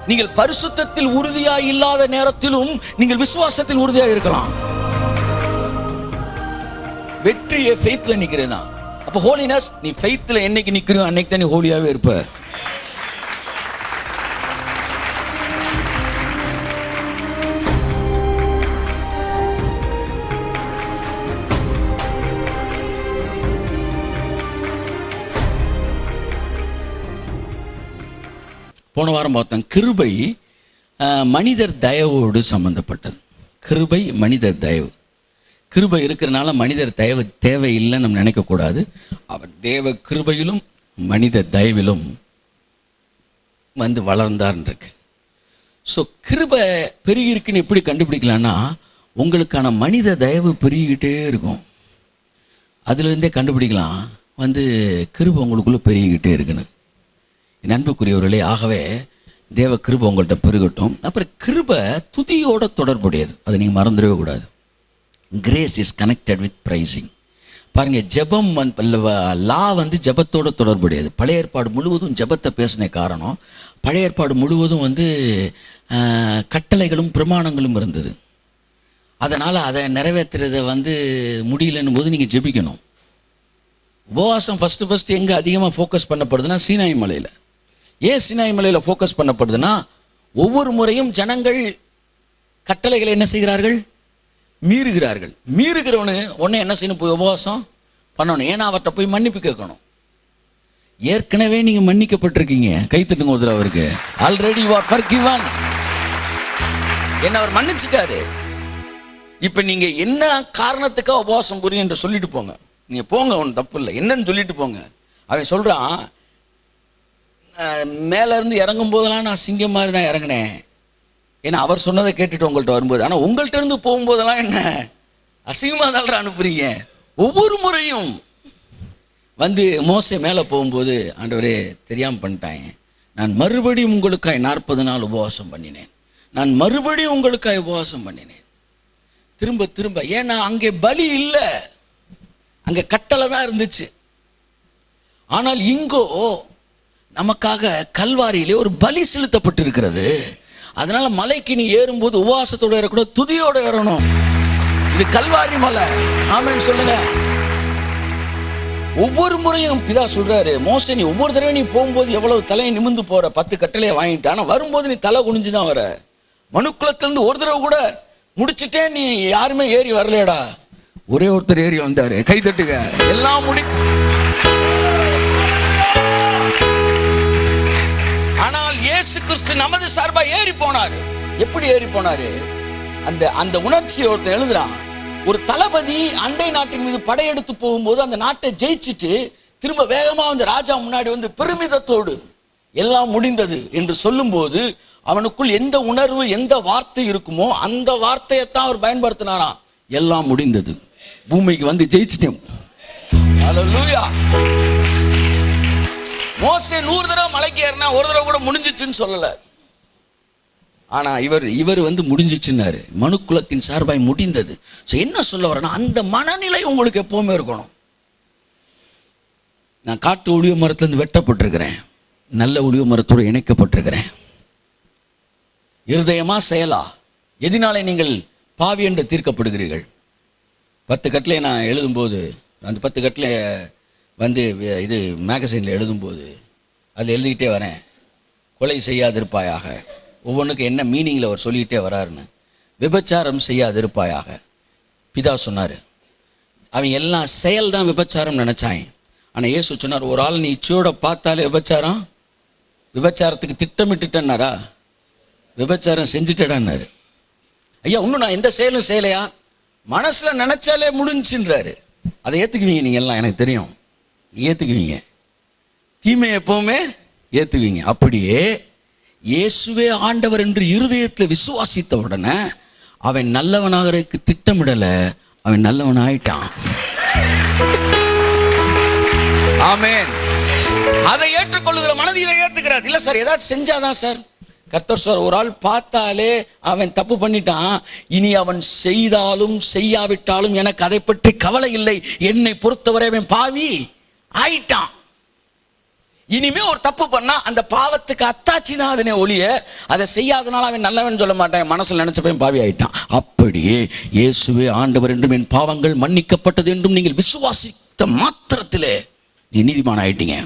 நீங்கள் பரிசுத்தத்தில் உறுதியாய் இல்லாத நேரத்திலும் நீங்கள் விசுவாசத்தில் உறுதியாக இருக்கலாம். வெற்றியே ஃபெய்த்ல நிக்கிறேனா. அப்ப ஹோலினஸ், நீ ஃபெய்த்ல என்னைக்கு நிக்கிறியோ அன்னைக்கு தான் நீ ஹோலியாவே இருப்ப. போன வாரம் பார்த்தோம், கிருபை மனிதர் தயவோடு சம்பந்தப்பட்டது. கிருபை மனிதர் தயவு. கிருபை இருக்கிறனால மனிதர் தயவு தேவையில்லைன்னு நம்ம நினைக்கக்கூடாது. அவர் தேவ கிருபையிலும் மனித தயவிலும் வந்து வளர்ந்தார் இருக்கு. ஸோ கிருபை பெருகி இருக்குன்னு எப்படி கண்டுபிடிக்கலான்னா, உங்களுக்கான மனித தயவு பெருகிக்கிட்டே இருக்கும். அதுலேருந்தே கண்டுபிடிக்கலாம் வந்து கிருபை உங்களுக்குள்ளே பெருகிக்கிட்டே இருக்குன்னு. அன்புக்குரியவர்களே, ஆகவே தேவ கிருபை உங்கள்கிட்ட பெருகட்டும். அப்புறம் கிருபை துதியோட தொடர்புடையது, அதை நீங்கள் மறந்துடவே கூடாது. Grace is connected with pricing. பாருங்க, ஜெபம் லா வந்து ஜெபத்தோட தொடர்புடையது. பழைய ஏற்பாடு முழுவதும் ஜெபத்தை பேசின காரணம், பழைய ஏற்பாடு முழுவதும் வந்து கட்டளைகளும் பிரமாணங்களும் இருந்தது. அதனால் அதை நிறைவேற்றுறதை வந்து முடியலன்னும் போது நீங்கள் ஜெபிக்கணும். உபவாசம் ஃபஸ்ட்டு எங்கே அதிகமாக ஃபோக்கஸ் பண்ணப்படுதுன்னா சீனாய் மலையில். ஏன் சீனாய் மலையில் ஃபோக்கஸ் பண்ணப்படுதுன்னா, ஒவ்வொரு முறையும் ஜனங்கள் கட்டளைகளை என்ன செய்கிறார்கள்? மீறுகிறார்கள். மீறுகிறவனு உடனே என்ன செய்யணும்? போய் உபவாசம் பண்ணணும். ஏன்னா அவர்கிட்ட போய் மன்னிப்பு கேட்கணும். ஏற்கனவே நீங்க மன்னிக்கப்பட்டிருக்கீங்க. கைத்தட்டுங்க ஒருத்தர் அவருக்கு. Already you are forgiven. என்ன அவர் மன்னிச்சிட்டாரு. இப்ப நீங்க என்ன காரணத்துக்காக உபவாசம் புரியும் என்று சொல்லிட்டு போங்க. நீங்க போங்க, ஒன்றும் தப்பு இல்லை, என்னன்னு சொல்லிட்டு போங்க. அவன் சொல்றான், மேல இருந்து இறங்கும் போதெல்லாம் நான் சிங்கம் மாதிரி தான் இறங்கினேன். ஏன்னா அவர் சொன்னதை கேட்டுட்டு உங்கள்கிட்ட வரும்போது. ஆனால் உங்கள்கிட்ட இருந்து போகும்போதெல்லாம் என்ன அசிங்கமாக தான் அனுப்புறீங்க. ஒவ்வொரு முறையும் வந்து மோசே மேலே போகும்போது, ஆண்டவரே தெரியாமல் பண்ணிட்டாங்க, நான் மறுபடியும் உங்களுக்காய் 40 நாள் உபவாசம் பண்ணினேன், நான் மறுபடியும் உங்களுக்காய் உபவாசம் பண்ணினேன். திரும்ப திரும்ப. ஏன்னா அங்கே பலி இல்லை, அங்கே கட்டளை தான் இருந்துச்சு. ஆனால் இங்கோ நமக்காக கல்வாரியிலே ஒரு பலி செலுத்தப்பட்டிருக்கிறது. அதனால மலைக்கு நீ ஏறும்போது உபவாசத்தோட ஏறக்கூடாது, துதியோட ஏறணும். இது கல்வாரி மலை. ஆமென் சொல்லுங்க. ஒவ்வொரு முறையும் பிதா சொல்றாரு, மோசே நீ ஒவ்வொரு தடவை நீ போகும்போது எவ்வளவு தலையை நிமிந்து போற, 10 கட்டளையை வாங்கிட்டு, ஆனா வரும்போது நீ தலை குனிஞ்சுதான் வர. மனுக்குலத்திலிருந்து ஒரு தடவை கூட முடிச்சுட்டே நீ யாருமே ஏறி வரலையடா. ஒரே ஒருத்தர் ஏறி வந்தாரு. கை தட்டுங்க. எல்லாம் ஆனால் இயேசு கிறிஸ்து நமது சார்பா ஏறி போனாரு. எப்படி ஏறி போனாரு? அந்த உணர்ச்சியை ஒருத்தர் எழுதுறான். ஒரு தளபதி அண்டை நாட்டின் மீது படையெடுத்து போகும்போது அந்த நாட்டை ஜெயிச்சுட்டு திரும்ப வேகமா வந்து ராஜா முன்னாடி வந்து பெருமிதத்தோடு எல்லாம் முடிந்தது என்று சொல்லும் போது அவனுக்குள் எந்த உணர்வு, எந்த வார்த்தை இருக்குமோ அந்த வார்த்தையைத்தான் அவர் பயன்படுத்தினாராம். எல்லாம் முடிந்தது, பூமிக்கு வந்து ஜெயிச்சிட்டோம். ஹல்லேலூயா. மோசே 100 தடவை மலைக்கு ஏறினா ஒரு தடவை கூட முடிஞ்சிச்சுன்னு சொல்லல. ஆனா இவர் வந்து முடிஞ்சிச்சுன்னாரு. மனுக்குலத்தின் சார்பாய் முடிந்தது. என்ன சொல்ல வரேன்னா, அந்த மனநிலை உங்களுக்கு எப்பவுமே இருக்கணும். நான் காட்டு ஒளிவ மரத்திலிருந்து வெட்டப்பட்டிருக்கிறேன், நல்ல ஒளிவ மரத்தோடு இணைக்கப்பட்டிருக்கிறேன். இருதயமா செயலா எதினாலே நீங்கள் பாவி என்று தீர்க்கப்படுகிறீர்கள்? 10 கட்டளை நான் எழுதும்போது, அந்த 10 கட்டளை வந்து இது மேகசினில் எழுதும்போது அது எழுதிக்கிட்டே வரேன். கொலை செய்யாதிருப்பாயாக, ஒவ்வொன்றுக்கு என்ன மீனிங்கில் அவர் சொல்லிக்கிட்டே வராருன்னு. விபச்சாரம் செய்யாதிருப்பாயாக பிதா சொன்னார். அவன் எல்லாம் செயல் தான் விபச்சாரம் நினைச்சாங்க. ஆனால் இயேசு சொன்னார், ஒரு ஆள் நீ இச்சையோட பார்த்தாலே விபச்சாரத்துக்கு திட்டமிட்டுட்டேன்னாரா? விபச்சாரம் செஞ்சுட்டேடான்னாரு. ஐயா இன்னும் நான் எந்த செயலும் செய்யலையா? மனசுல நினைச்சாலே முடிஞ்சுன்றாரு. அதை ஏத்துக்குவீங்க நீங்க எல்லாம், எனக்கு தெரியும். ஏத்துக்குவீங்க, தீமை எப்பவுமே ஏத்துவீங்க. அப்படியே இயேசுவே ஆண்டவர் என்று இருதயத்தில் விசுவாசித்த உடனே அவன் நல்லவனாக திட்டமிடல, அவன் நல்லவன் ஆயிட்டான். ஆமென். அதை ஏற்றுக்கொள்ளுகிற மனது இதை ஏத்துக்கிறார். இல்ல சார் ஏதாவது செஞ்சாதான் சார். கர்த்தர் சார் ஒரு ஆள் பார்த்தாலே அவன் தப்பு பண்ணிட்டான், இனி அவன் செய்தாலும் செய்யாவிட்டாலும் எனக்கு அதை பற்றி கவலை இல்லை, என்னை பொறுத்தவரை அவன் பாவி ஆயிட்டான். இனிமே ஒரு தப்பு பண்ணா அந்த பாவத்துக்கு அத்தாட்சி தான் அதனை ஒழிய, அதை செய்யாதனால அவன் நல்லவன் சொல்ல மாட்டான், மனசுல நினைச்சப்பையும் பாவி ஆயிட்டான். அப்படியே இயேசுவே ஆண்டவர் என்றும் என் பாவங்கள் மன்னிக்கப்பட்டது என்றும் நீங்கள் விசுவாசித்த மாத்திரத்திலே நீ நீதிமான் ஆயிட்டீங்க.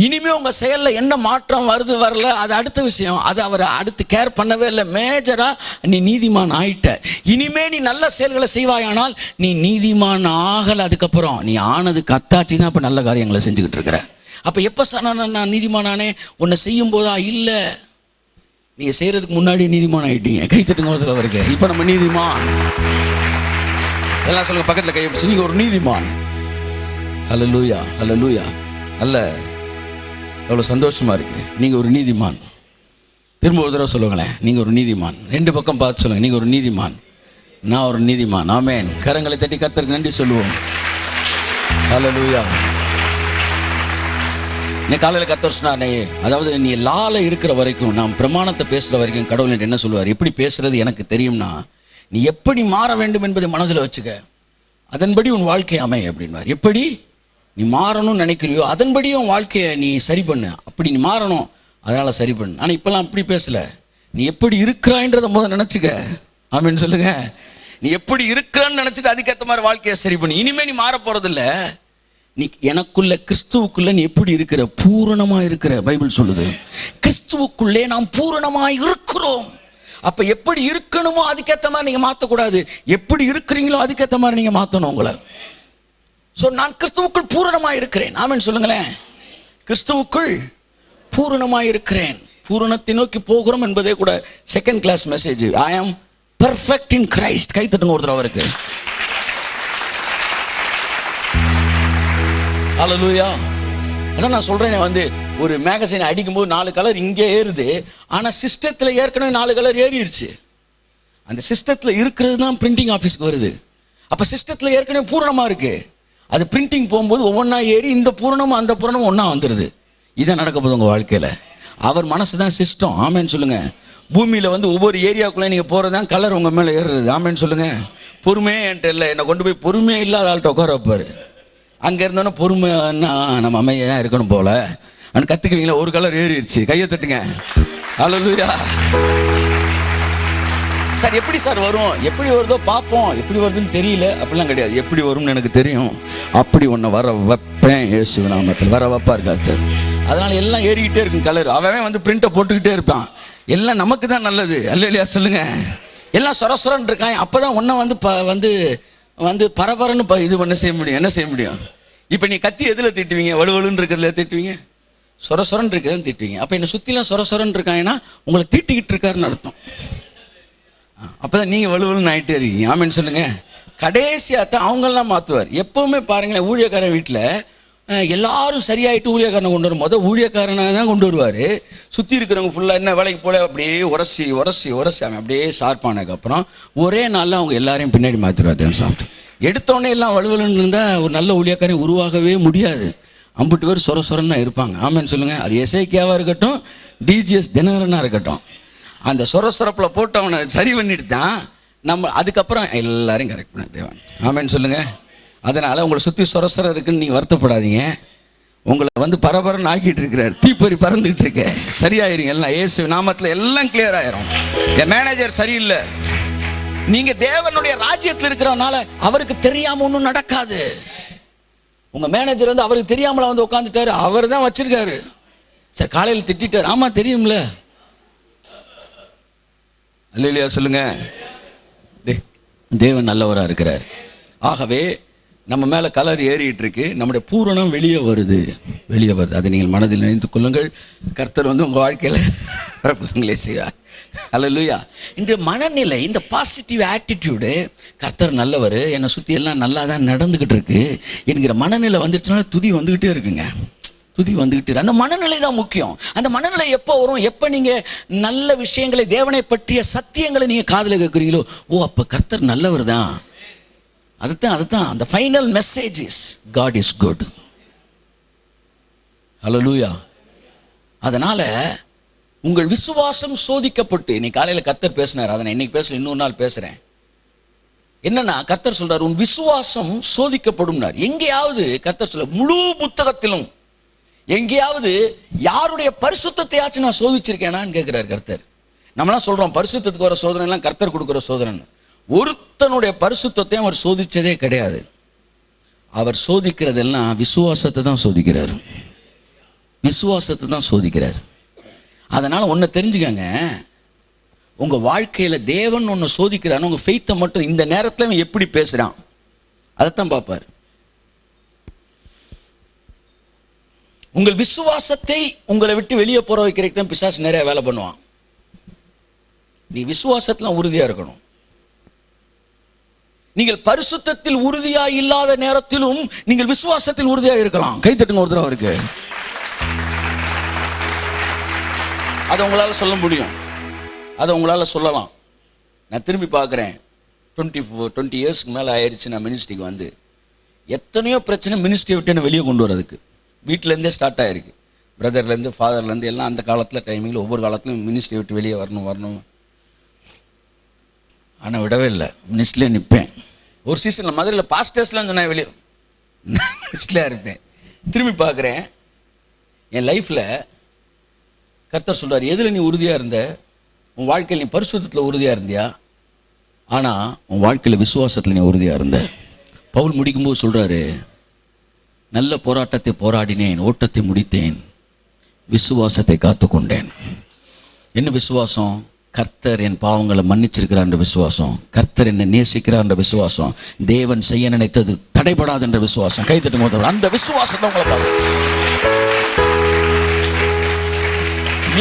இனிமே உங்க செயல்ல என்ன மாற்றம் வருது வரல அது அடுத்த விஷயம், அது அவரை அடுத்து கேர் பண்ணவே இல்லை. மேஜரா நீ நீதிமான் ஆயிட்ட. இனிமே நீ நல்ல செயல்களை செய்வாயானால் நீ நீதிமான் ஆகல. அதுக்கப்புறம் நீ ஆனதுக்கு அத்தாட்சி தான் இப்ப நல்ல காரியங்களை செஞ்சுக்கிட்டு இருக்கிற. அப்ப எப்ப நான் நீதிமானானே? உன்னை செய்யும் போதா? இல்ல, நீங்க செய்யறதுக்கு முன்னாடி நீதிமான் ஆயிட்டீங்க. கைத்தட்டுங்க அவருக்கு. இப்ப நம்ம நீதிமான். எல்லாம் சொல்லுங்க, பக்கத்துல கை பிடிச்சு, நீங்க ஒரு நீதிமான். ஹல்லேலூயா, ஹல்லேலூயா. நல்ல எவ்வளவு சந்தோஷமா இருக்கு. நீங்க ஒரு நீதிமான். திரும்ப ஒரு தடவை சொல்லுங்களேன், நீங்க ஒரு நீதிமான். ரெண்டு பக்கம் பார்த்து சொல்லுங்க, நீங்க ஒரு நீதிமான், நான் ஒரு நீதிமான். ஆமென். கரங்களை தட்டி கர்த்தருக்கு நன்றி சொல்லுவோம். ஹல்லேலூயா. நீ காலையில் கர்த்தர் சொன்னானே, அதாவது நீ லால இருக்கிற வரைக்கும், நாம் பிரமாணத்தை பேசுற வரைக்கும் கடவுள் என்ன சொல்லுவார்? எப்படி பேசுறது எனக்கு தெரியும்னா, நீ எப்படி மாற வேண்டும் என்பதை மனதில் வச்சுக்க, அதன்படி உன் வாழ்க்கை அமை அப்படின்வார். எப்படி நீ மாறணும்னு நினைக்கிறியோ அதன்படி உன் வாழ்க்கையை நீ சரி பண்ணு. அப்படி நீ மாறணும், அதனால சரி பண்ணு. ஆனால் இப்பெல்லாம் அப்படி பேசல. நீ எப்படி இருக்கிறாய்ன்றதை முதல் நினைச்சுக்க. ஆமென் சொல்லுங்க. நீ எப்படி இருக்கிறான்னு நினைச்சிட்டு அதுக்கேற்ற மாதிரி வாழ்க்கையை சரி பண்ணு. இனிமே நீ மாற போறதில்ல. நீ எனக்குள்ள கிறிஸ்துவுக்குள்ள நீ எப்படி இருக்கிற? பூரணமா இருக்கிற. பைபிள் சொல்லுது கிறிஸ்துவுக்குள்ளே நாம் பூரணமா இருக்கிறோம். அப்ப எப்படி இருக்கணுமோ அதுக்கேற்ற மாதிரி நீங்க மாற்றக்கூடாது. எப்படி இருக்கிறீங்களோ அதுக்கேற்ற மாதிரி நீங்க மாற்றணும் உங்களை. ஸோ நான் கிறிஸ்துவுக்குள் பூரணமா இருக்கிறேன். ஆமென் சொல்லுங்களேன். கிறிஸ்துவுக்குள் பூரணமா இருக்கிறேன். பூரணத்தை நோக்கி போகிறோம் என்பதே கூட செகண்ட் கிளாஸ் மெசேஜ். ஐ ஆம் பெர்ஃபெக்ட் இன் கிரைஸ்ட். கை தட்டுங்க ஒருத்தர் அவருக்கு. ஹல்லேலூயா. அதான் நான் சொல்றேன், வந்து ஒரு மேகசின் அடிக்கும்போது 4 கலர் இங்கே ஏறுது, ஆனா சிஸ்டத்துல ஏற்கனவே 4 கலர் ஏறிடுச்சு. அந்த சிஸ்டத்துல இருக்கிறது தான் பிரிண்டிங் ஆஃபீஸ்க்கு வருது. அப்ப சிஸ்டத்துல ஏற்கனவே பூரணமா இருக்கு. அது பிரிண்டிங் போகும்போது ஒவ்வொன்றா ஏறி இந்த பூரணமும் அந்த பூரணமும் ஒன்றா வந்துடுது. இதான் நடக்க போகுது உங்கள் வாழ்க்கையில். அவர் மனசு தான் சிஸ்டம். ஆமேன்னு சொல்லுங்க. பூமியில் வந்து ஒவ்வொரு ஏரியாவுக்குள்ளே நீங்கள் போகிறது தான் கலர் உங்கள் மேலே ஏறுறது. ஆமேன்னு சொல்லுங்க. பொறுமையே என்கிட்ட இல்லை, என்னை கொண்டு போய் பொறுமையே இல்லாத ஆள்கிட்ட உட்கார வைப்பார். அங்கே இருந்தோன்னா பொறுமைன்னா நம்ம அமைதியாக தான் இருக்கணும் போல அப்படின்னு கற்றுக்குவீங்களா? ஒரு கலர் ஏறிடுச்சு, கையை தட்டுங்க. ஹல்லேலூயா. சார் எப்படி சார் வரும்? எப்படி வருதோ பார்ப்போம், எப்படி வருதுன்னு தெரியல அப்படிலாம் கிடையாது. எப்படி வரும்னு எனக்கு தெரியும். அப்படி ஒன்று வர வைப்பேன் இயேசு நாமத்தில். வர வைப்பார் கர்த்தர். அதனால எல்லாம் ஏறிக்கிட்டே இருக்கும் கலர். அவன் வந்து பிரிண்டை போட்டுக்கிட்டே இருப்பான். எல்லாம் நமக்கு தான் நல்லது. அல்லேலூயா சொல்லுங்க. எல்லாம் சொரசொரன்னு இருக்கான். அப்போதான் ஒன்றை வந்து வந்து பரபரன்னு இது பண்ண செய்ய முடியும். என்ன செய்ய முடியும்? இப்போ நீ கத்தி எதில் திட்டுவீங்க? வலுவலுன்னு இருக்கிறதுல திட்டுவீங்க, சொரசொரன்னு இருக்கிறதுன்னு திட்டுவீங்க. அப்போ என்னை சுற்றிலாம் சொரசொரன்னு இருக்காங்கன்னா உங்களை தீட்டிக்கிட்டு இருக்காருன்னு அர்த்தம். அப்போதான் நீங்கள் வலுவலுன்னு ஆகிட்டே இருக்கீங்க. ஆமென்னு சொல்லுங்க. கடைசியாக தான் அவங்கெல்லாம் மாற்றுவார். எப்போவுமே பாருங்களேன், ஊழியக்காரன் வீட்டில் எல்லாரும் சரியாயிட்டு ஊழியக்காரனை கொண்டு வரும் போது ஊழியக்காரனை தான் கொண்டு வருவார். சுற்றி இருக்கிறவங்க ஃபுல்லாக என்ன வேலைக்கு போல அப்படியே உரசி உரசி உரசி அவன் அப்படியே ஷார்ப்பானதுக்கப்புறம் ஒரே நாளில் அவங்க எல்லாரையும் பின்னாடி மாற்றிடுவார். தேவன் சாப்பிட்டு எடுத்தோடனே எல்லாம் வலுவலுன்னு இருந்தால் ஒரு நல்ல ஊழியக்காரன் உருவாகவே முடியாது. 50 பேர் சொரன்னு தான் இருப்பாங்க. ஆமென்னு சொல்லுங்கள். அது எசேக்கியாவாக இருக்கட்டும், டிஜிஎஸ் தினகரனாக இருக்கட்டும், அந்த சொரப்பில் போட்டு அவனை சரி பண்ணிட்டு தான் நம்ம அதுக்கப்புறம் எல்லாரையும் கரெக்ட் பண்ண தேவன். ஆமென்னு சொல்லுங்கள். அதனால் உங்களை சுற்றி சொரசரம் இருக்குன்னு நீங்கள் வருத்தப்படாதீங்க. உங்களை வந்து பரபரன்னு ஆக்கிட்டு இருக்கிறார். தீப்பொறி பறந்துக்கிட்டு இருக்க. சரியாயிருங்க எல்லாம். இயேசு நாமத்தில் எல்லாம் கிளியர் ஆயிரும். என் மேனேஜர் சரியில்லை. நீங்கள் தேவனுடைய ராஜ்யத்தில் இருக்கிறனால அவருக்கு தெரியாமல் ஒன்றும் நடக்காது. உங்கள் மேனேஜர் வந்து அவருக்கு தெரியாமல வந்து உட்காந்துட்டாரு. அவர் தான் வச்சிருக்காரு. சரி, காலையில் திட்டார். ஆமாம் தெரியும்ல. அல்லேலூயா சொல்லுங்க. தேவன் நல்லவராக இருக்கிறார். ஆகவே நம்ம மேலே கலர் ஏறிட்டு இருக்கு. நம்முடைய பூரணம் வெளியே வருது. அதை நீங்கள் மனதில் நினைத்து கொள்ளுங்கள். கர்த்தர் வந்து உங்கள் வாழ்க்கையில் அற்புதங்களே செய்வார். அல்லேலூயா. இந்த மனநிலை, இந்த பாசிட்டிவ் ஆட்டிடியூடு, கர்த்தர் நல்லவர், என்னை சுற்றி எல்லாம் நல்லா தான் நடந்துக்கிட்டு இருக்கு என்கிற மனநிலை வந்துருச்சுனால துதி வந்துக்கிட்டே இருக்குங்க. துதி வந்துக்கிட்டு. அந்த மனநிலை தான் முக்கியம். அந்த மனநிலை எப்போ வரும்? எப்போ நீங்கள் நல்ல விஷயங்களை, தேவனை பற்றிய சத்தியங்களை நீங்கள் காதில் கேட்குறீங்களோ, ஓ அப்போ கர்த்தர் நல்லவர் தான். அதுதான் அந்த final message is God is good. Hallelujah. அதனால உங்கள் விசுவாசம் சோதிக்கப்பட்டு, இன்னைக்கு காலையில் கர்த்தர் பேசினார். அதை நான் இன்னைக்கு பேசல, இன்னொரு நாள் பேசுறேன். என்னன்னா கர்த்தர் சொல்றார், உன் விசுவாசம் சோதிக்கப்படும். எங்கேயாவது கர்த்தர் சொல்ல, முழு புத்தகத்திலும் எங்கேயாவது யாருடைய பரிசுத்தத்தையாச்சும் நான் சோதிச்சிருக்கேனான்னு கேட்கிறார் கர்த்தர். நம்மளாம் சொல்றோம் பரிசுத்தத்துக்கு வர சோதனை எல்லாம் கர்த்தர் கொடுக்குற சோதனை. ஒருத்தனுடைய பரிசுத்தத்தையும் அவர் சோதிச்சதே கிடையாது. அவர் சோதிக்கிறதெல்லாம் விசுவாசத்தை தான் சோதிக்கிறார். விசுவாசத்தை தான் சோதிக்கிறார். அதனால ஒன்னு தெரிஞ்சுக்கங்க, உங்க வாழ்க்கையில தேவன் ஒன்னு சோதிக்கிறான்னு உங்க ஃபெய்த்தை மட்டும் இந்த நேரத்துல எப்படி பேசுறான் அதைத்தான் பார்ப்பார். உங்கள் விசுவாசத்தை உங்களை விட்டு வெளியே போற வைக்கிறதுக்கு தான் பிசாசு நிறைய வேலை பண்ணுவான். நீ விசுவாசத்துல உறுதியா இருக்கணும். நீங்கள் பரிசுத்தத்தில் உறுதியா இல்லாத நேரத்திலும் நீங்கள் விசுவாசத்தில் உறுதியா இருக்கலாம். கைத்தட்டுங்க ஒரு தடவை இருக்கு. அதை உங்களால சொல்ல முடியும், அதை உங்களால சொல்லலாம். நான் திரும்பி பார்க்குறேன், 20 இயர்ஸ்க்கு மேலே ஆயிடுச்சு நான் மினிஸ்ட்ரிக்கு வந்து. எத்தனையோ பிரச்சனை மினிஸ்ட்ரி விட்டு என்ன வெளியே கொண்டு வரதுக்கு வீட்டிலேருந்தே ஸ்டார்ட் ஆகிருக்கு. பிரதர்லேருந்து ஃபாதர்லேருந்து எல்லாம் அந்த காலத்தில் டைமிங்கில் ஒவ்வொரு காலத்துலையும் மினிஸ்ட்ரி விட்டு வெளியே வரணும். ஆனால் விடவே இல்லை, மினிஸ்ட்ரிலே நிற்பேன். ஒரு சீசனில் மதுரையில் பாஸ்டர்ஸ்லாம் சொன்னேன் வெளியே மினிஸ்ட்ரியாக இருப்பேன். திரும்பி பார்க்குறேன், என் லைஃப்பில் கர்த்தர் சொல்றார், எதில் நீ உறுதியாக இருந்த? உன் வாழ்க்கையில் நீ பரிசுத்தத்தில் உறுதியாக இருந்தியா? ஆனால் உன் வாழ்க்கையில் விசுவாசத்தில் நீ உறுதியாக இருந்த. பவுல் முடிக்கும்போது சொல்றாரு, நல்ல போராட்டத்தை போராடினேன், ஓட்டத்தை முடித்தேன், விசுவாசத்தை காத்துக்கொண்டேன். என்ன விசுவாசம்? கர்த்தர் என் பாவங்களை மன்னிச்சிருக்கிறார் என்ற விசுவாசம், கர்த்தர் என்னை நேசிக்கிறார் என்ற விசுவாசம், தேவன் செய்ய நினைத்தது தடைபடாது என்ற விசுவாசம். கைத்தட்டும் போது அந்த விசுவாசத்தை உங்களை பார்க்க.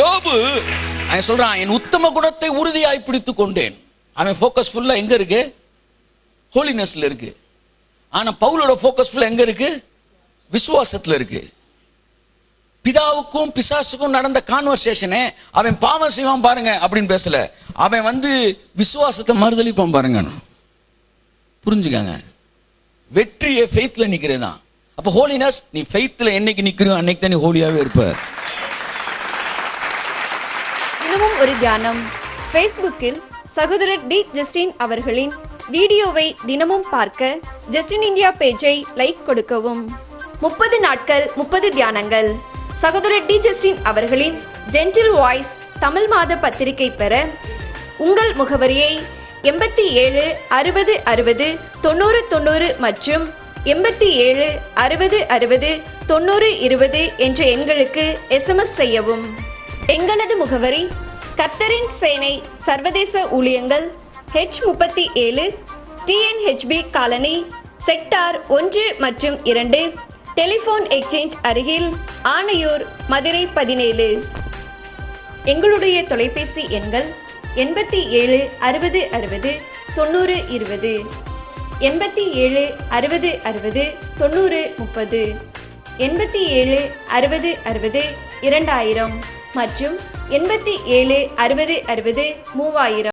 யோபு அவன் சொல்றான், என் உத்தம குணத்தை உறுதியாய் பிடித்துக் கொண்டேன். அவன் ஃபோக்கஸ் ஃபுல்லா எங்க இருக்கு? ஹோலினஸ்ல இருக்கு. ஆனா பவுலோட ஃபோக்கஸ் ஃபுல்லா எங்க இருக்கு? விசுவாசத்துல இருக்கு. பிதாவுக்கும் பிசாசுக்கும் நடந்த கான்வர்சேஷனே அவன் பாவம் செய்வான் பாருங்க அப்படின்னு பேசல, அவன் விசுவாசத்தை மறுதளிப்பான் பாருங்க. புரிஞ்சுக்காங்க, வெற்றியை ஃபெய்த்ல நிக்கிறதான். அப்ப ஹோலினஸ், நீ ஃபெய்த்ல என்னைக்கு நிக்கிறியோ அன்னைக்கு தான் நீ ஹோலியாவே இருப்ப. தினமும் ஒரு தியானம். ஃபேஸ்புக்கில் சகோதரர் டி ஜஸ்டின் அவர்களின் வீடியோவை தினமும் பார்க்க ஜஸ்டின் இந்தியா பேஜை லைக் கொடுக்கவும். 30 நாட்கள் 30 தியானங்கள். சகோதரர் டி ஜஸ்டின் அவர்களின் ஜென்டில் வாய்ஸ் தமிழ் மாத பத்திரிகை பெற உங்கள் முகவரியை 87 60 60 90 90 மற்றும் 87 60 60 90 20 என்ற எண்களுக்கு SMS செய்யவும். எங்களது முகவரி கர்த்தரின் சேனை சர்வதேச ஊழியங்கள், H37 TNHB காலனி, செக்டார் 1 மற்றும் 2, டெலிபோன் எக்ஸ்சேஞ்ச் அருகில், ஆணையூர், மதுரை 17. எங்களுடைய தொலைபேசி எண்கள் 87 60 60 90 20, 87 60 60 90 30, 87 60 60 2000 மற்றும் 87 60 60 3000.